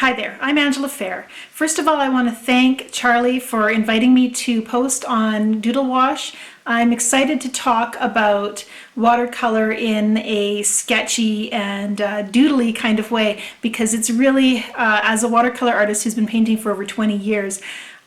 Hi there, I'm Angela Fehr. First of all, I want to thank Charlie for inviting me to post on Doodle Wash. I'm excited to talk about watercolor in a sketchy and doodly kind of way because it's really, as a watercolor artist who's been painting for over 20 years,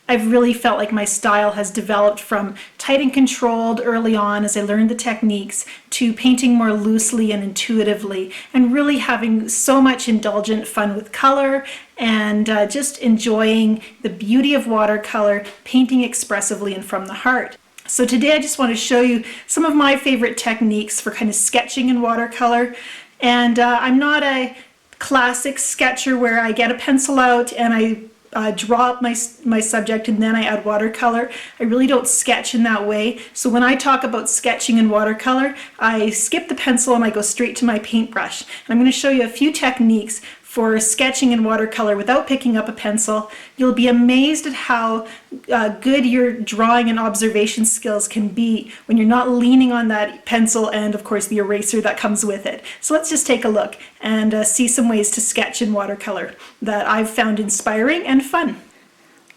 I've really felt like my style has developed from tight and controlled early on as I learned the techniques to painting more loosely and intuitively and really having so much indulgent fun with color and just enjoying the beauty of watercolor, painting expressively and from the heart. So today I just want to show you some of my favorite techniques for kind of sketching in watercolor. And I'm not a classic sketcher where I get a pencil out and I draw up my subject and then I add watercolor. I really don't sketch in that way. So when I talk about sketching in watercolor, I skip the pencil and I go straight to my paintbrush. And I'm going to show you a few techniques for sketching in watercolor without picking up a pencil. You'll be amazed at how good your drawing and observation skills can be when you're not leaning on that pencil and of course the eraser that comes with it. So let's just take a look and see some ways to sketch in watercolor that I've found inspiring and fun.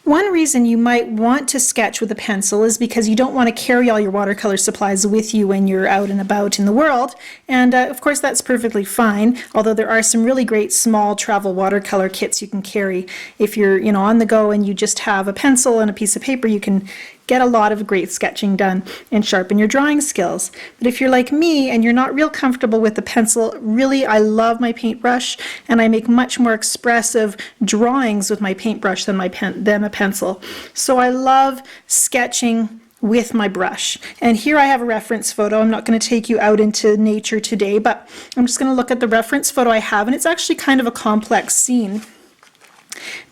One reason you might want to sketch with a pencil is because you don't want to carry all your watercolor supplies with you when you're out and about in the world, and of course that's perfectly fine, although there are some really great small travel watercolor kits you can carry. If you're on the go and you just have a pencil and a piece of paper, you can get a lot of great sketching done and sharpen your drawing skills. But if you're like me and you're not real comfortable with the pencil, really I love my paintbrush and I make much more expressive drawings with my paintbrush than a pencil. So I love sketching with my brush. And here I have a reference photo. I'm not going to take you out into nature today, but I'm just going to look at the reference photo I have, and it's actually kind of a complex scene,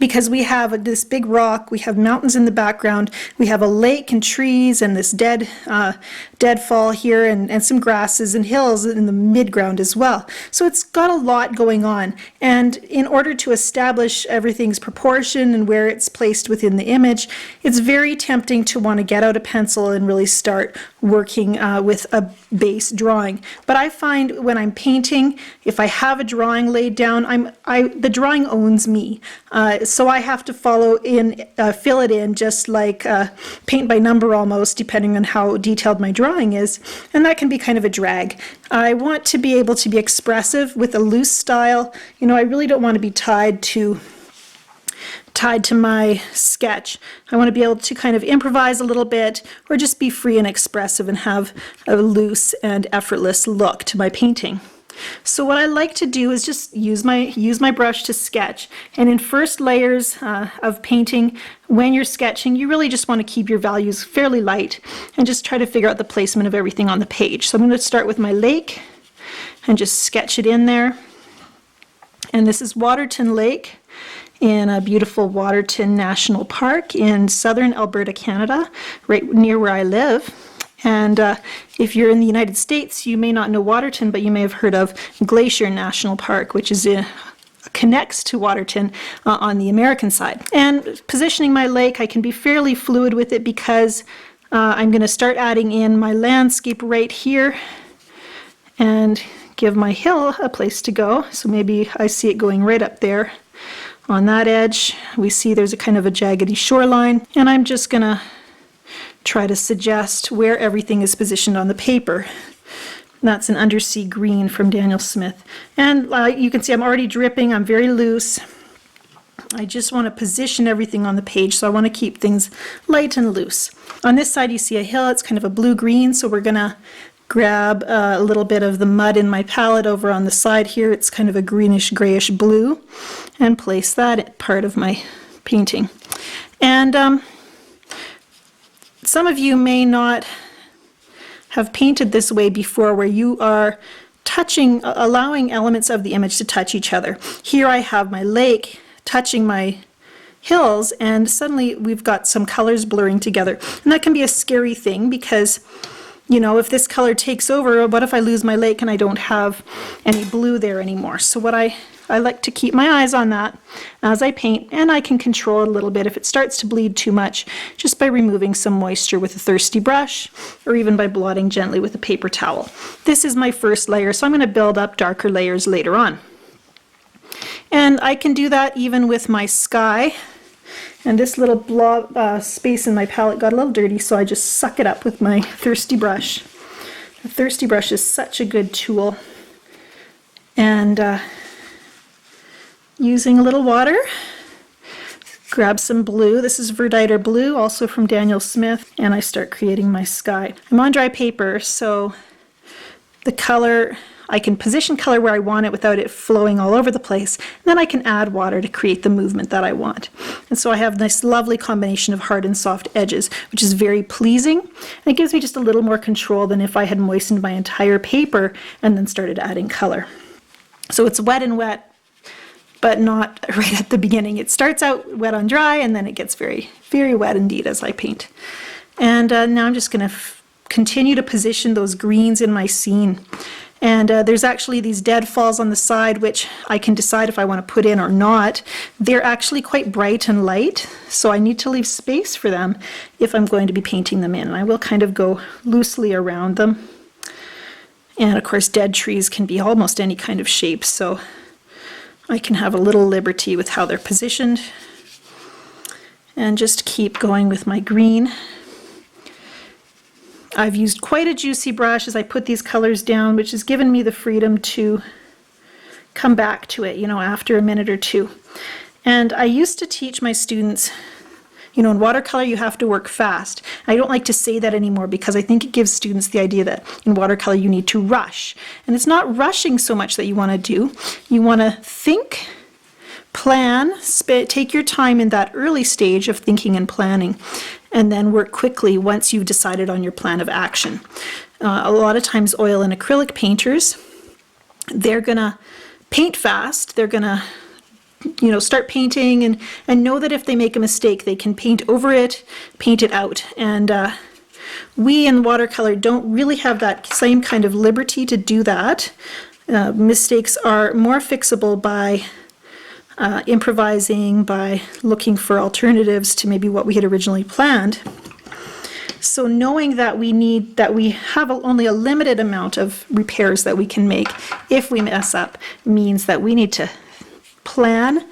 because we have this big rock, we have mountains in the background, we have a lake and trees and this deadfall here and some grasses and hills in the midground as well. So it's got a lot going on, and in order to establish everything's proportion and where it's placed within the image, it's very tempting to want to get out a pencil and really start working with a base drawing. But I find when I'm painting, if I have a drawing laid down, the drawing owns me. So I have to fill it in just like paint by number almost, depending on how detailed my drawing is, and that can be kind of a drag. I want to be able to be expressive with a loose style. I really don't want to be tied to my sketch. I want to be able to kind of improvise a little bit or just be free and expressive and have a loose and effortless look to my painting. So what I like to do is just use my brush to sketch. And in first layers of painting, when you're sketching, you really just want to keep your values fairly light and just try to figure out the placement of everything on the page. So I'm going to start with my lake and just sketch it in there. And this is Waterton Lake in a beautiful Waterton National Park in southern Alberta, Canada, right near where I live. And if you're in the United States, you may not know Waterton, but you may have heard of Glacier National Park, which is connects to Waterton on the American side. And positioning my lake, I can be fairly fluid with it because I'm going to start adding in my landscape right here and give my hill a place to go. So maybe I see it going right up there on that edge. We see there's a kind of a jaggedy shoreline, and I'm just going to try to suggest where everything is positioned on the paper. That's an undersea green from Daniel Smith. And you can see I'm already dripping, I'm very loose. I just want to position everything on the page, so I want to keep things light and loose. On this side you see a hill, it's kind of a blue-green, so we're going to grab a little bit of the mud in my palette over on the side here. It's kind of a greenish-grayish blue, and place that part of my painting. And some of you may not have painted this way before, where you are allowing elements of the image to touch each other. Here I have my lake touching my hills, and suddenly we've got some colors blurring together. And that can be a scary thing because, if this color takes over, what if I lose my lake and I don't have any blue there anymore? So what I like to keep my eyes on that as I paint, and I can control it a little bit if it starts to bleed too much, just by removing some moisture with a thirsty brush, or even by blotting gently with a paper towel. This is my first layer, so I'm going to build up darker layers later on. And I can do that even with my sky. And this little blob space in my palette got a little dirty, so I just suck it up with my Thirsty brush. The Thirsty brush is such a good tool. And using a little water, grab some blue. This is Verditer Blue, also from Daniel Smith, and I start creating my sky. I'm on dry paper, so the color, I can position color where I want it without it flowing all over the place. And then I can add water to create the movement that I want. And so I have this lovely combination of hard and soft edges, which is very pleasing. And it gives me just a little more control than if I had moistened my entire paper and then started adding color. So it's wet and wet, but not right at the beginning. It starts out wet on dry, and then it gets very, very wet indeed as I paint. And now I'm just going to continue to position those greens in my scene. And there's actually these deadfalls on the side, which I can decide if I want to put in or not. They're actually quite bright and light, so I need to leave space for them if I'm going to be painting them in. And I will kind of go loosely around them. And of course, dead trees can be almost any kind of shape, so I can have a little liberty with how they're positioned. And just keep going with my green. I've used quite a juicy brush as I put these colors down, which has given me the freedom to come back to it, after a minute or two. And I used to teach my students, in watercolor you have to work fast. I don't like to say that anymore because I think it gives students the idea that in watercolor you need to rush. And it's not rushing so much that you want to do. You want to think, plan, take your time in that early stage of thinking and planning, and then work quickly once you've decided on your plan of action. A lot of times oil and acrylic painters, they're gonna paint fast, they're gonna start painting and know that if they make a mistake they can paint over it, paint it out. And we in watercolor don't really have that same kind of liberty to do that. Mistakes are more fixable by improvising, by looking for alternatives to maybe what we had originally planned. So knowing that we have only a limited amount of repairs that we can make if we mess up means that we need to plan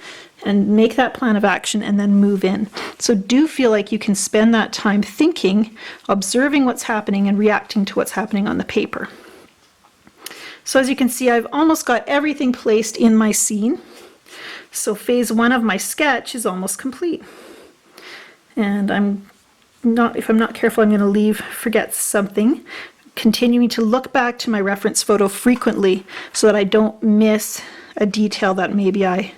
and make that plan of action and then move in. So do feel like you can spend that time thinking, observing what's happening, and reacting to what's happening on the paper. So as you can see, I've almost got everything placed in my scene. So phase one of my sketch is almost complete. And if I'm not careful, I'm going to forget something. Continuing to look back to my reference photo frequently so that I don't miss a detail that maybe I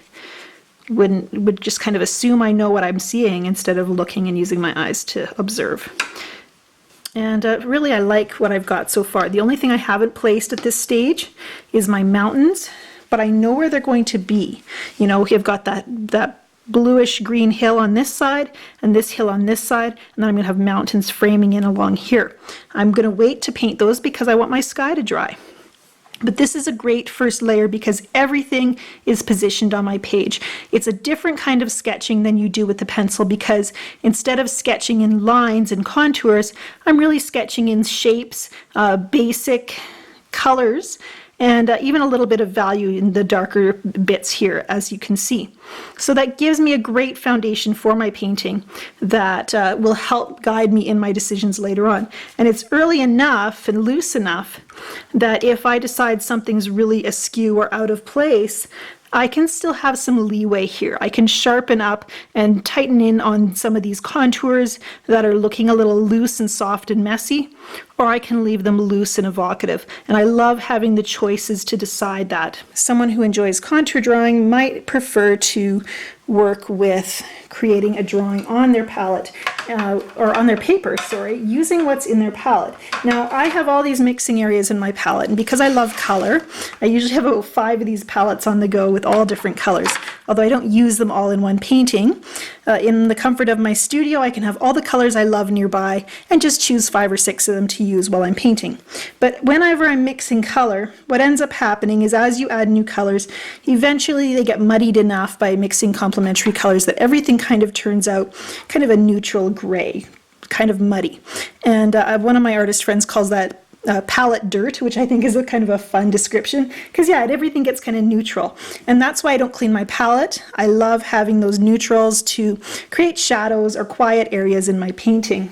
would just kind of assume I know what I'm seeing instead of looking and using my eyes to observe. And really I like what I've got so far. The only thing I haven't placed at this stage is my mountains, but I know where they're going to be. We've got that bluish green hill on this side and this hill on this side, and then I'm going to have mountains framing in along here. I'm going to wait to paint those because I want my sky to dry. But this is a great first layer because everything is positioned on my page. It's a different kind of sketching than you do with the pencil because instead of sketching in lines and contours, I'm really sketching in shapes, basic colors, and even a little bit of value in the darker bits here, as you can see. So that gives me a great foundation for my painting that will help guide me in my decisions later on. And it's early enough and loose enough that if I decide something's really askew or out of place, I can still have some leeway here. I can sharpen up and tighten in on some of these contours that are looking a little loose and soft and messy, or I can leave them loose and evocative. And I love having the choices to decide that. Someone who enjoys contour drawing might prefer to work with creating a drawing on their palette, or on their paper, using what's in their palette. Now I have all these mixing areas in my palette, and because I love color, I usually have about 5 of these palettes on the go with all different colors, although I don't use them all in one painting. In the comfort of my studio, I can have all the colors I love nearby and just choose 5 or 6 of them to use while I'm painting. But whenever I'm mixing color, what ends up happening is as you add new colors, eventually they get muddied enough by mixing complementary colors that everything kind of turns out kind of a neutral gray, kind of muddy. And one of my artist friends calls that palette dirt, which I think is a kind of a fun description, because yeah, everything gets kind of neutral. And that's why I don't clean my palette. I love having those neutrals to create shadows or quiet areas in my painting,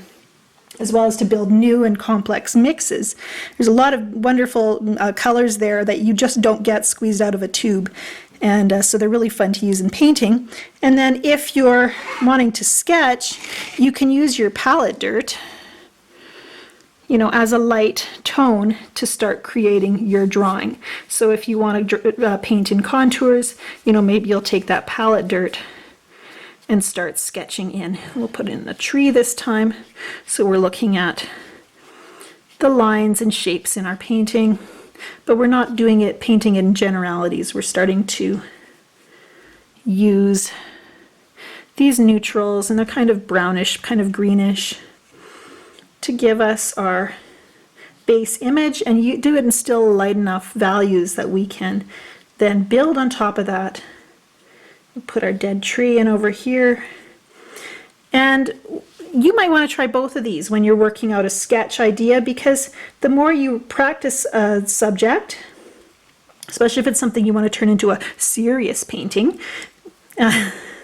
as well as to build new and complex mixes. There's a lot of wonderful colors there that you just don't get squeezed out of a tube. And so they're really fun to use in painting. And then if you're wanting to sketch, you can use your palette dirt, you know, as a light tone to start creating your drawing. So if you want to paint in contours, you know, maybe you'll take that palette dirt and start sketching in. We'll put in a tree this time. So we're looking at the lines and shapes in our painting, but we're not doing it painting in generalities. We're starting to use these neutrals, and they're kind of brownish, kind of greenish, to give us our base image, and you do it in still light enough values that we can then build on top of that. We'll put our dead tree in over here. And you might want to try both of these when you're working out a sketch idea, because the more you practice a subject, especially if it's something you want to turn into a serious painting,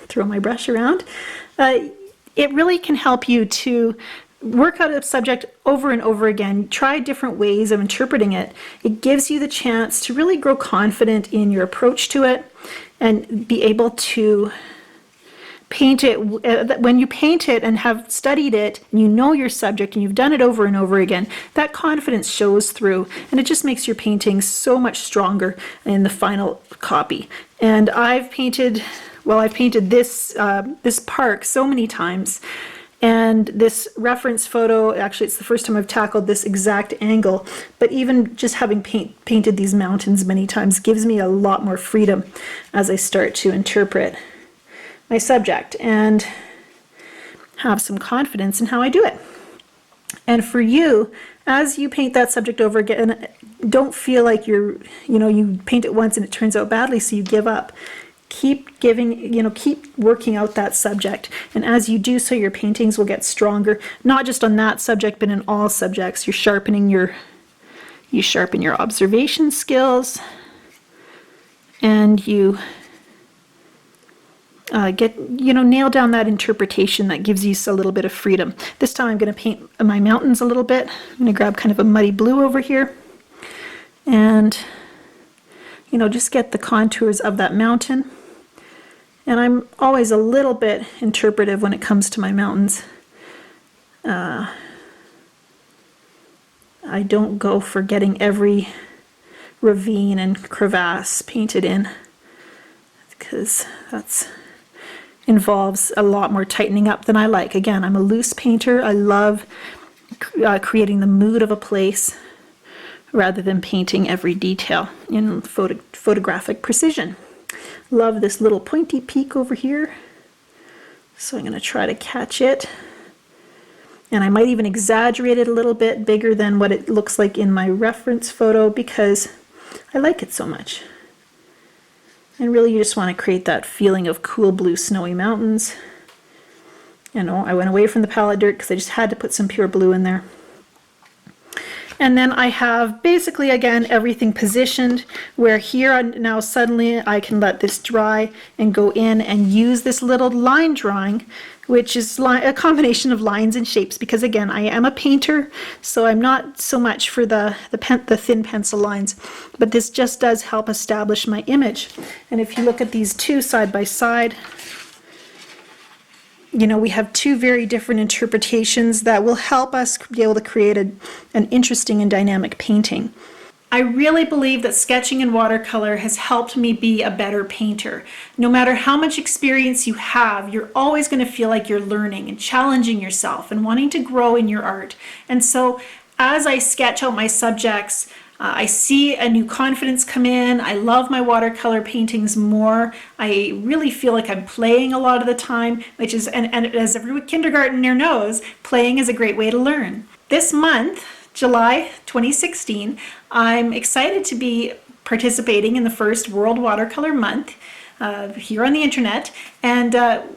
throw my brush around, it really can help you to work out a subject over and over again. Try different ways of interpreting it. It gives you the chance to really grow confident in your approach to it and be able to paint it. When you paint it and have studied it, and you know your subject and you've done it over and over again, that confidence shows through, and it just makes your painting so much stronger in the final copy. And I've painted this this park so many times, and this reference photo, actually it's the first time I've tackled this exact angle, but even just having painted these mountains many times gives me a lot more freedom as I start to interpret my subject and have some confidence in how I do it. And for you, as you paint that subject over again, don't feel like you paint it once and it turns out badly, so you give up. Keep keep working out that subject. And as you do so, your paintings will get stronger, not just on that subject, but in all subjects. You sharpen your observation skills, and you nail down that interpretation that gives you a little bit of freedom. This time I'm going to paint my mountains a little bit. I'm going to grab kind of a muddy blue over here, and just get the contours of that mountain. And I'm always a little bit interpretive when it comes to my mountains. I don't go for getting every ravine and crevasse painted in, because that involves a lot more tightening up than I like. Again, I'm a loose painter. I love creating the mood of a place rather than painting every detail in photographic precision. Love this little pointy peak over here, so I'm going to try to catch it. And I might even exaggerate it a little bit bigger than what it looks like in my reference photo, because I like it so much. And really you just want to create that feeling of cool blue snowy mountains. I went away from the palette dirt because I just had to put some pure blue in there. And then I have basically, again, everything positioned, where here now suddenly I can let this dry and go in and use this little line drawing, which is a combination of lines and shapes, because again, I am a painter, so I'm not so much for the thin pencil lines, but this just does help establish my image. And if you look at these two side by side, we have two very different interpretations that will help us be able to create an interesting and dynamic painting. I really believe that sketching in watercolor has helped me be a better painter. No matter how much experience you have, you're always going to feel like you're learning and challenging yourself and wanting to grow in your art. And so as I sketch out my subjects, I see a new confidence come in. I love my watercolor paintings more. I really feel like I'm playing a lot of the time, which is, and as every kindergartner knows, playing is a great way to learn. This month, July 2016, I'm excited to be participating in the first World Watercolor Month. here on the internet. And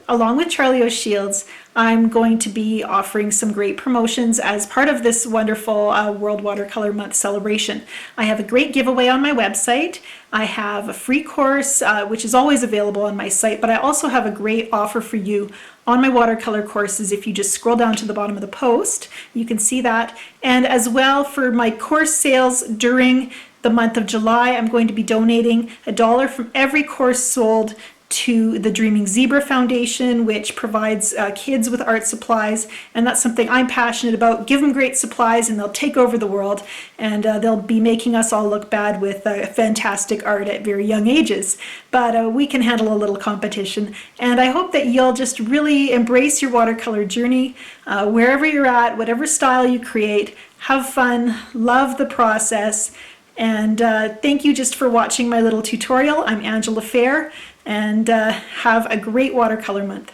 along with Charlie O'Shields, I'm going to be offering some great promotions as part of this wonderful World Watercolor Month celebration. I have a great giveaway on my website. I have a free course, which is always available on my site, but I also have a great offer for you on my watercolor courses. If you just scroll down to the bottom of the post, you can see that. And as well, for my course sales during the month of July, I'm going to be donating $1 from every course sold to the Dreaming Zebra Foundation, which provides kids with art supplies, and that's something I'm passionate about. Give them great supplies and they'll take over the world, and they'll be making us all look bad with fantastic art at very young ages. But we can handle a little competition, and I hope that you'll just really embrace your watercolor journey, wherever you're at, whatever style you create. Have fun, love the process, and thank you just for watching my little tutorial. I'm Angela Fehr, and have a great watercolor month.